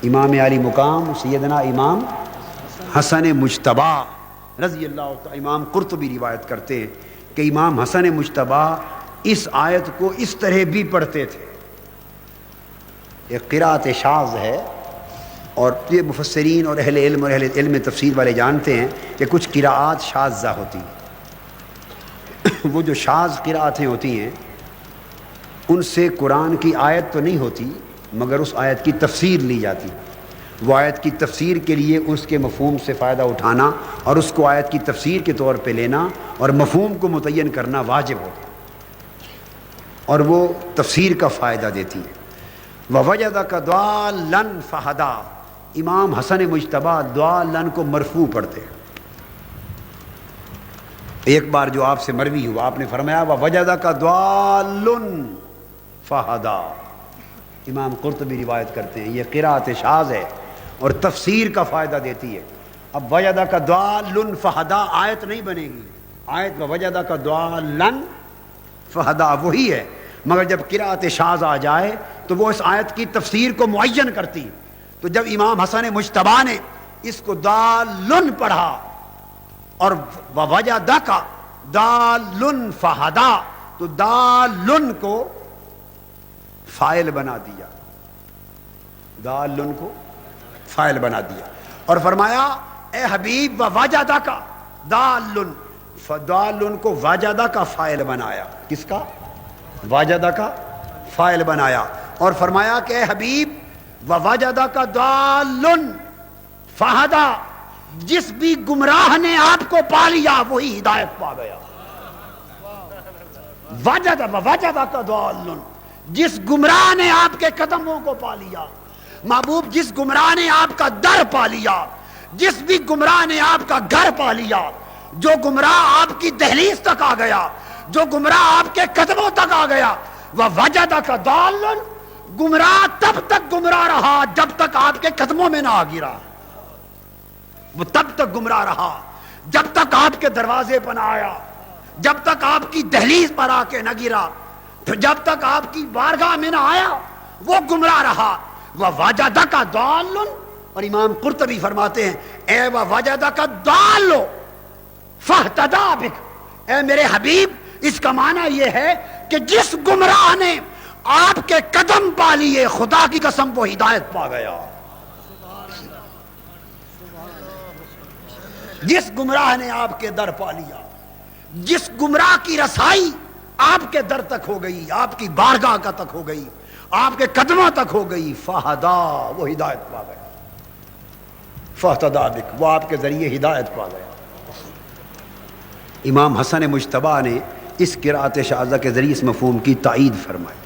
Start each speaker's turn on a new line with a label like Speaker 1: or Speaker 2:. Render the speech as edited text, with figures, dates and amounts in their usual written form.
Speaker 1: امام علی مقام سیدنا امام حسن مجتبی رضی اللہ تعالی، امام قرطبی روایت کرتے ہیں کہ امام حسن مجتبی اس آیت کو اس طرح بھی پڑھتے تھے. ایک قرأت شاذ ہے، اور یہ مفسرین اور اہل علم علم تفسیر والے جانتے ہیں کہ کچھ قراءات شاذہ ہوتی ہیں. وہ جو شاذ قراءتیں ہوتی ہیں ان سے قرآن کی آیت تو نہیں ہوتی، مگر اس آیت کی تفسیر لی جاتی. وہ آیت کی تفسیر کے لیے اس کے مفہوم سے فائدہ اٹھانا اور اس کو آیت کی تفسیر کے طور پہ لینا اور مفہوم کو متعین کرنا واجب ہوتا ہے، اور وہ تفسیر کا فائدہ دیتی ہے. وَوَجَدَكَ ضَالًّا فَهَدَىٰ، امام حسن مجتبی ضالًا کو مرفوع پڑھتے ہیں. ایک بار جو آپ سے مروی ہوا، آپ نے فرمایا وَوَجَدَكَ ضَالٌّ فَهَدَىٰ. امام قرطبی روایت کرتے ہیں یہ قرأت شاذ ہے اور تفسیر کا فائدہ دیتی ہے. اب وَوَجَدَكَ ضَالٌّ فَهَدَىٰ آیت نہیں بنے گی. آیت وَوَجَدَكَ ضَالًّا فَهَدَىٰ وہی ہے، مگر جب قرأت شاذ آ جائے تو وہ اس آیت کی تفسیر کو معین کرتی. تو جب امام حسن مجتبی نے اس کو ضالٌ پڑھا اور وَوَجَدَكَ ضَالٌ فَهَدَىٰ، تو ضالٌ کو فاعل بنا دیا، ضالٌ کو فاعل بنا دیا اور فرمایا اے حبیب وَوَجَدَكَ ضَالٌ، ضالٌ کو وَجَدَ کا فاعل بنایا. کس کا؟ وَجَدَ کا فاعل بنایا اور فرمایا کہ اے حبیب وَوَجَدَكَ ضَالٌ فَهَدَىٰ، جس بھی گمراہ نے آپ کو پا لیا وہی ہدایت پا گیا. وَوَجَدَكَ ضَالٌ، جس گمراہ نے آپ کے قدموں کو پا لیا. محبوب جس گمراہ نے آپ کا در پا لیا، جس بھی گمراہ نے آپ کا گھر پا لیا، جو گمراہ آپ کی دہلیز تک آ گیا، جو گمراہ آپ کے قدموں تک آ گیا، وَوَجَدَكَ ضَالًّا، گمراہ تب تک گمراہ رہا جب تک آپ کے قدموں میں نہ آ گرا. وہ تب تک گمراہ رہا جب تک آپ کے دروازے پر نہ آیا، جب تک آپ کی دہلیز پر آ کے نہ گرا، جب تک آپ کی بارگاہ میں نہ آیا وہ گمراہ رہا. وَوَجَدَكَ ضَالٌّ، اور امام قرطبی فرماتے ہیں اے وَوَجَدَكَ ضَالٌّ فَاهْتَدَىٰ بِكَ، اے میرے حبیب اس کا معنی یہ ہے کہ جس گمراہ نے آپ کے قدم پا لیے خدا کی قسم وہ ہدایت پا گیا. جس گمراہ نے آپ کے در پا لیا، جس گمراہ کی رسائی آپ کے در تک ہو گئی، آپ کی بارگاہ کا تک ہو گئی، آپ کے قدموں تک ہو گئی، فَهَدَىٰ، وہ ہدایت پا گیا. فَاهْتَدَىٰ بِكَ، وہ آپ کے ذریعے ہدایت پا گیا. امام حسن مجتبی نے اس قرأت شاذہ کے ذریعے اس مفہوم کی تائید فرمائی.